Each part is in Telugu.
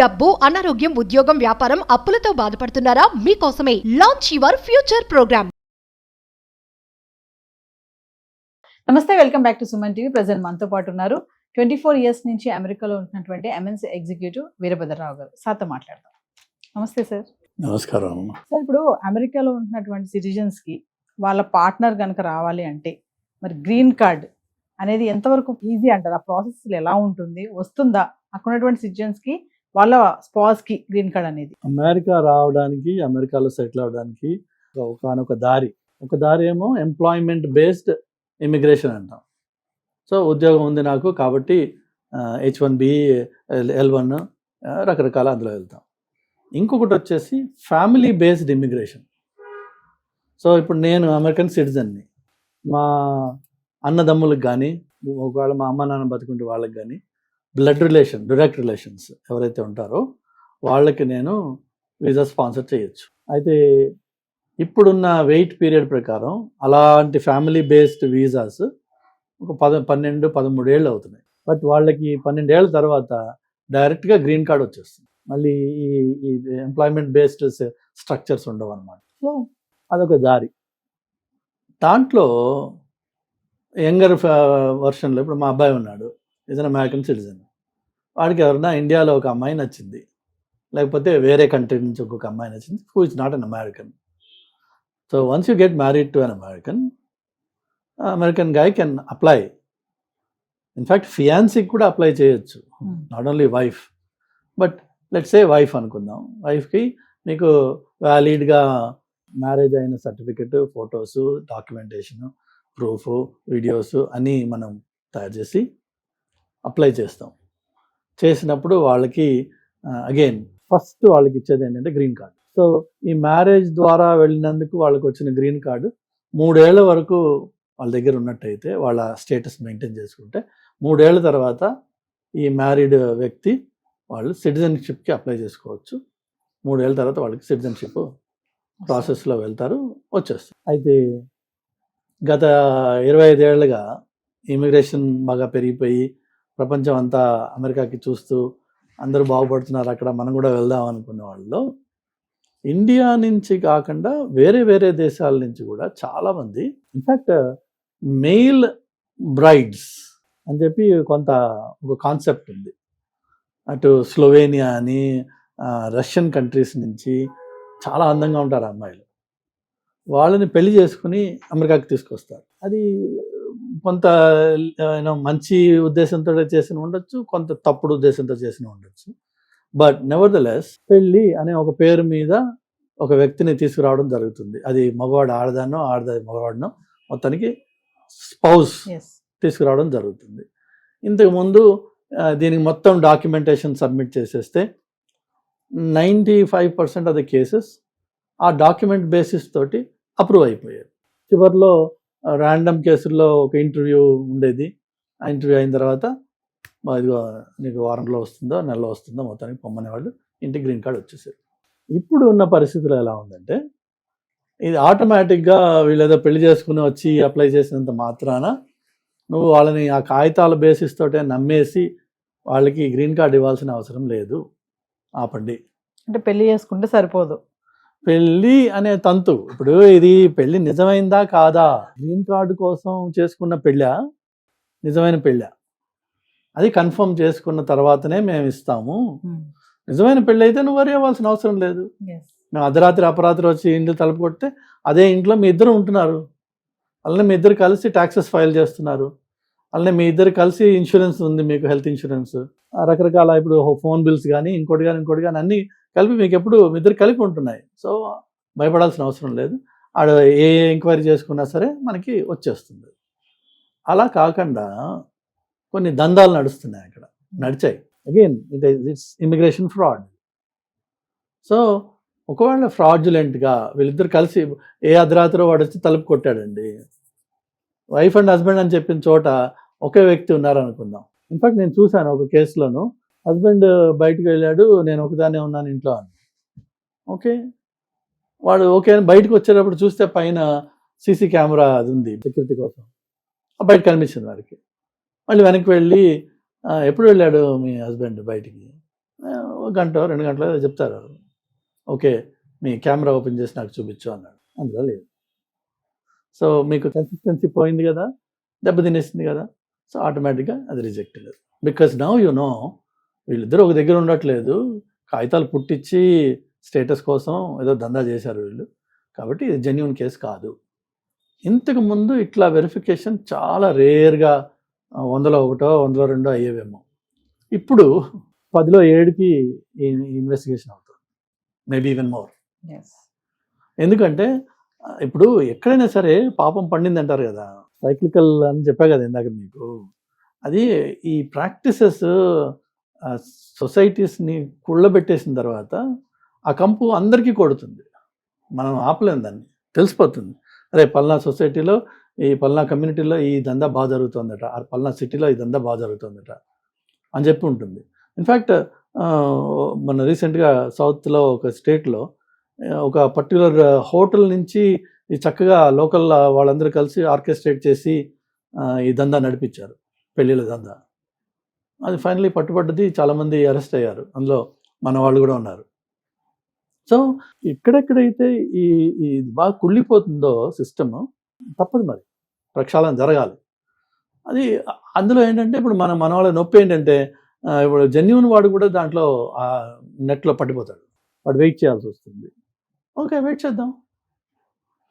డబ్బు, అనారోగ్యం, ఉద్యోగం, వ్యాపారం, అప్పులతో బాధపడుతున్నారా? మీకోసమే లాంచ్ యువర్ ఫ్యూచర్ ప్రోగ్రామ్. నమస్తే, welcome back to Suman TV. Present మనతో పాటు ఉన్నారు 24 ఇయర్స్ నుంచి అమెరికాలో ఉంటున్నటువంటి ఎంఎన్సీ ఎగ్జిక్యూటివ్ వీరభద్రరావు గారు. సార్తో మాట్లాడదాం. నమస్తే సార్. నమస్కారం. సార్, ఇప్పుడు అమెరికాలో ఉంటున్నటువంటి సిటిజన్స్ కి వాళ్ళ పార్ట్నర్ కనుక రావాలి అంటే మరి గ్రీన్ కార్డ్ అనేది ఎంతవరకు ఈజీ అంటారు? ఆ ప్రాసెస్ ఎలా ఉంటుంది? వస్తుందా అక్కడ ఉన్నటువంటి సిటిజన్స్ కి వాళ్ళ స్పాస్ కి గ్రీన్ కార్డ్ అనేది? అమెరికా రావడానికి, అమెరికాలో సెటిల్ అవడానికి ఒక దారి ఏమో ఎంప్లాయ్మెంట్ బేస్డ్ ఇమిగ్రేషన్ అంటాం. సో ఉద్యోగం ఉంది నాకు కాబట్టి H1B, L1 రకరకాల అందులో వెళ్తాం. ఇంకొకటి వచ్చేసి ఫ్యామిలీ బేస్డ్ ఇమిగ్రేషన్. సో ఇప్పుడు నేను అమెరికన్ సిటిజన్ని, మా అన్నదమ్ములకు కానీ, ఒకవేళ మా అమ్మ నాన్న బతుకుంటే వాళ్ళకి కానీ డైరెక్ట్ రిలేషన్స్ ఎవరైతే ఉంటారో వాళ్ళకి నేను వీసా స్పాన్సర్ చేయొచ్చు. అయితే ఇప్పుడున్న వెయిట్ పీరియడ్ ప్రకారం అలాంటి ఫ్యామిలీ బేస్డ్ వీసాస్ ఒక 12-13 ఏళ్ళు అవుతున్నాయి. బట్ వాళ్ళకి 12 ఏళ్ళ తర్వాత డైరెక్ట్గా గ్రీన్ కార్డ్ వచ్చేస్తుంది. మళ్ళీ ఈ ఎంప్లాయ్మెంట్ బేస్డ్ స్ట్రక్చర్స్ ఉండవు అన్నమాట. సో అదొక దారి. దాంట్లో యంగర్ వర్షన్లో ఇప్పుడు మా అబ్బాయి ఉన్నాడు, ఇతను అమెరికన్ సిటిజన్. వాడికి ఎవరన్నా ఇండియాలో ఒక అమ్మాయి నచ్చింది, లేకపోతే వేరే కంట్రీ నుంచి ఒక్కొక్క అమ్మాయి నచ్చింది, who is not an American. So once you get married to an American guy can apply. In fact ఫియాన్సీకి కూడా అప్లై చేయొచ్చు, not only wife. But let's say wife అనుకుందాం. వైఫ్కి మీకు వ్యాలిడ్గా మ్యారేజ్ అయిన certificate, photos, documentation, proof, videos అన్నీ మనం తయారు చేసి అప్లై చేస్తాం. చేసినప్పుడు వాళ్ళకి అగైన్ ఫస్ట్ వాళ్ళకి ఇచ్చేది ఏంటంటే గ్రీన్ కార్డ్. సో ఈ మ్యారేజ్ ద్వారా వెళ్ళినందుకు వాళ్ళకి వచ్చిన గ్రీన్ కార్డు 3 ఏళ్ల వరకు వాళ్ళ దగ్గర ఉన్నట్టయితే, వాళ్ళ స్టేటస్ మెయింటైన్ చేసుకుంటే 3 ఏళ్ల తర్వాత ఈ మ్యారీడ్ వ్యక్తి వాళ్ళు సిటిజన్షిప్కి అప్లై చేసుకోవచ్చు. 3 ఏళ్ల తర్వాత వాళ్ళకి సిటిజన్షిప్ ప్రాసెస్లో వెళ్తారు, వచ్చేస్తారు. అయితే గత 25 ఏళ్ళుగా ఇమిగ్రేషన్ బాగా పెరిగిపోయి ప్రపంచం అంతా అమెరికాకి చూస్తూ అందరూ బాగుపడుతున్నారు, అక్కడ మనం కూడా వెళ్దాం అనుకునే వాళ్ళు ఇండియా నుంచి కాకుండా వేరే వేరే దేశాల నుంచి కూడా చాలామంది, ఇన్ఫ్యాక్ట్ మెయిల్ బ్రైడ్స్ అని చెప్పి ఒక కాన్సెప్ట్ ఉంది. అటు స్లోవేనియా అని, రష్యన్ కంట్రీస్ నుంచి చాలా అందంగా ఉంటారు అమ్మాయిలు. వాళ్ళని పెళ్లి చేసుకుని అమెరికాకి తీసుకొస్తారు. అది కొంత మంచి ఉద్దేశంతో చేసిన ఉండొచ్చు, కొంత తప్పుడు ఉద్దేశంతో చేసిన ఉండొచ్చు. బట్ నెవర్ ద లెస్ పెళ్ళి అనే ఒక పేరు మీద ఒక వ్యక్తిని తీసుకురావడం జరుగుతుంది. అది మగవాడు ఆడదానో, ఆడది మగవాడినో, మొత్తానికి స్పౌస్ తీసుకురావడం జరుగుతుంది. ఇంతకుముందు దీనికి మొత్తం డాక్యుమెంటేషన్ సబ్మిట్ చేసేస్తే 95% ఆఫ్ ద కేసెస్ ఆ డాక్యుమెంట్ బేసిస్ తోటి అప్రూవ్ అయిపోయాయి. చివరిలో ర్యాండమ్ కేసుల్లో ఒక ఇంటర్వ్యూ ఉండేది. ఆ ఇంటర్వ్యూ అయిన తర్వాత ఇదిగో నీకు వారంలో వస్తుందో, నెలలో వస్తుందో, మొత్తానికి పొమ్మనేవాళ్ళు, ఇంటికి గ్రీన్ కార్డ్ వచ్చేసారు. ఇప్పుడు ఉన్న పరిస్థితులు ఎలా ఉందంటే, ఇది ఆటోమేటిక్గా వీళ్ళు ఏదో పెళ్లి చేసుకుని వచ్చి అప్లై చేసినంత మాత్రాన నువ్వు వాళ్ళని ఆ కాగితాల బేసిస్ తోటే నమ్మేసి వాళ్ళకి గ్రీన్ కార్డ్ ఇవ్వాల్సిన అవసరం లేదు. ఆపండి. అంటే పెళ్లి చేసుకుంటే సరిపోదు. పెళ్ళి అనే తంతు, ఇప్పుడు ఇది పెళ్ళి నిజమైందా కాదా, గ్రీన్ కార్డు కోసం చేసుకున్న పెళ్ళా, నిజమైన పెళ్ళా, అది కన్ఫర్మ్ చేసుకున్న తర్వాతనే మేము ఇస్తాము. నిజమైన పెళ్ళి అయితే నువ్వు వరి అవ్వాల్సిన అవసరం లేదు. మేము అర్ధరాత్రి అపరాత్రి వచ్చి ఇంట్లో తలుపు కొడితే అదే ఇంట్లో మీ ఇద్దరు ఉంటున్నారు, అలానే మీ ఇద్దరు కలిసి ట్యాక్సెస్ ఫైల్ చేస్తున్నారు, అలానే మీ ఇద్దరు కలిసి ఇన్సూరెన్స్ ఉంది, మీకు హెల్త్ ఇన్సూరెన్స్, రకరకాల ఇప్పుడు ఫోన్ బిల్స్ కానీ ఇంకోటి కానీ అన్నీ కలిపి మీకు ఎప్పుడు మీ ఇద్దరు కలిపి ఉంటున్నాయి. సో భయపడాల్సిన అవసరం లేదు. ఆడ ఏ ఎంక్వైరీ చేసుకున్నా సరే మనకి వచ్చేస్తుంది. అలా కాకుండా కొన్ని దందాలు నడిచాయి. Again it's immigration fraud. So ఒకవేళ ఫ్రాడ్యులెంట్గా వీళ్ళిద్దరు కలిసి ఏ అర్ధరాత్రిలో వాడు వచ్చి తలుపు కొట్టాడండి, వైఫ్ అండ్ హస్బెండ్ అని చెప్పిన చోట ఒకే వ్యక్తి ఉన్నారనుకుందాం. ఇన్ఫాక్ట్ నేను చూశాను ఒక కేసులోను, హస్బెండ్ బయటకు వెళ్ళాడు, నేను ఒకదానే ఉన్నాను ఇంట్లో అని. ఓకే, వాడు ఓకే అని బయటకు వచ్చేటప్పుడు చూస్తే పైన సీసీ కెమెరా అది ఉంది సెక్యూరిటీ కోసం, బయట కనిపించింది వాడికి. మళ్ళీ వెనక్కి వెళ్ళి ఎప్పుడు వెళ్ళాడు మీ హస్బెండ్ బయటికి, ఒక గంట 2 గంటలు ఏదో చెప్తారు. ఓకే, మీ కెమెరా ఓపెన్ చేసి నాకు చూపించు అన్నాడు. అందులో లేదు. సో మీకు కన్సిస్టెన్సీ పోయింది కదా, దెబ్బతినేసింది కదా. సో ఆటోమేటిక్గా అది rejected. Because now you know వీళ్ళిద్దరూ ఒక దగ్గర ఉండట్లేదు, కాగితాలు పుట్టించి స్టేటస్ కోసం ఏదో దందా చేశారు వీళ్ళు, కాబట్టి ఇది జెన్యున్ కేసు కాదు. ఇంతకు ముందు ఇట్లా వెరిఫికేషన్ చాలా రేర్గా 100లో 1, 100లో 2 అయ్యేవేమో. ఇప్పుడు 10లో 7కి ఇన్వెస్టిగేషన్ అవుతుంది, మేబీ ఈవెన్ మోర్. ఎందుకంటే ఇప్పుడు ఎక్కడైనా సరే పాపం పండింది అంటారు కదా, సైక్లికల్ అని చెప్పా కదా ఇందాక మీకు. అది ఈ ప్రాక్టీసెస్ సొసైటీస్ని కుళ్ళబెట్టేసిన తర్వాత ఆ కంపు అందరికీ కొడుతుంది. మనం ఆపలేం, దాన్ని తెలిసిపోతుంది. అరే పల్నా సొసైటీలో, ఈ పల్నా కమ్యూనిటీలో ఈ దందా బాగా జరుగుతుందట, ఆ పల్నా సిటీలో ఈ దందా బాగా జరుగుతుందట అని చెప్పి ఉంటుంది. ఇన్ఫ్యాక్ట్ మన రీసెంట్గా సౌత్లో ఒక స్టేట్లో ఒక పర్టికులర్ హోటల్ నుంచి ఈ చక్కగా లోకల్ వాళ్ళందరూ కలిసి ఆర్కెస్ట్రేట్ చేసి ఈ దందా నడిపించారు, పెళ్ళిళ్ళ దందా. అది ఫైనలీ పట్టుబడ్డది, చాలామంది అరెస్ట్ అయ్యారు, అందులో మన వాళ్ళు కూడా ఉన్నారు. సో ఎక్కడెక్కడైతే ఈ ఈ బాగా కుళ్ళిపోతుందో సిస్టమ్, తప్పదు మరి, ప్రక్షాళన జరగాలి. అది అందులో ఏంటంటే ఇప్పుడు మన వాళ్ళ నొప్పి ఏంటంటే ఇప్పుడు జెన్యున్ వాడు కూడా దాంట్లో నెట్లో పడిపోతాడు, వాడు వెయిట్ చేయాల్సి వస్తుంది. ఓకే, వెయిట్ చేద్దాం.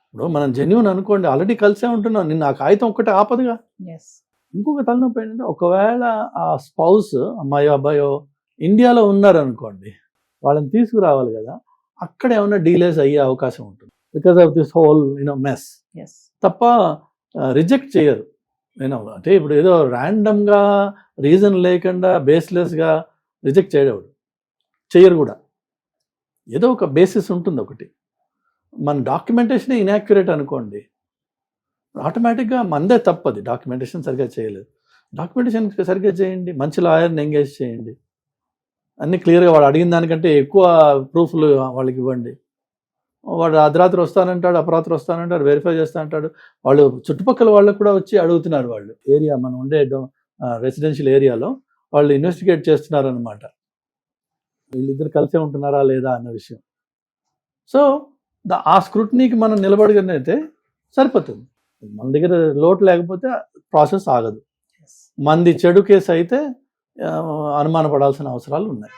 ఇప్పుడు మనం జెన్యున్ అనుకోండి, ఆల్రెడీ కలిసే ఉంటున్నాం, నిన్న ఆ కాగితం ఒక్కటే ఆపదుగా. ఇంకొక తలనొప్పి ఏంటంటే ఒకవేళ ఆ స్పౌస్, అమ్మాయో అబ్బాయో ఇండియాలో ఉన్నారనుకోండి, వాళ్ళని తీసుకురావాలి కదా, అక్కడ ఏమైనా డీలేస్ అయ్యే అవకాశం ఉంటుంది because of this whole mess. తప్ప రిజెక్ట్ చేయరు. అంటే ఇప్పుడు ఏదో ర్యాండమ్గా రీజన్ లేకుండా బేస్లెస్గా రిజెక్ట్ చేయరు కూడా. ఏదో ఒక బేసిస్ ఉంటుంది ఒకటి. మన డాక్యుమెంటేషన్ ఇన్యాక్యురేట్ అనుకోండి, ఆటోమేటిక్గా మనదే తప్పది, డాక్యుమెంటేషన్ సరిగ్గా చేయలేదు. డాక్యుమెంటేషన్ సరిగ్గా చేయండి, మంచి లాయర్ని ఎంగేజ్ చేయండి, అన్నీ క్లియర్గా వాడు అడిగిన దానికంటే ఎక్కువ ప్రూఫ్లు వాళ్ళకి ఇవ్వండి. వాడు అర్ధరాత్రి వస్తానంటాడు, అపరాత్రి వస్తానంటాడు, వెరిఫై చేస్తానంటాడు. వాళ్ళు చుట్టుపక్కల వాళ్ళకు కూడా వచ్చి అడుగుతున్నారు. వాళ్ళు ఏరియా, మనం ఉండే రెసిడెన్షియల్ ఏరియాలో వాళ్ళు ఇన్వెస్టిగేట్ చేస్తున్నారు అనమాట, వీళ్ళిద్దరు కలిసే ఉంటున్నారా లేదా అన్న విషయం. సో ఆ స్క్రూటినీకి మనం నిలబడినైతే సరిపోతుంది. మన దగ్గర లోటు లేకపోతే ప్రాసెస్ ఆగదు. మంది చెడు కేసు అయితే అనుమానపడాల్సిన అవసరాలు ఉన్నాయి.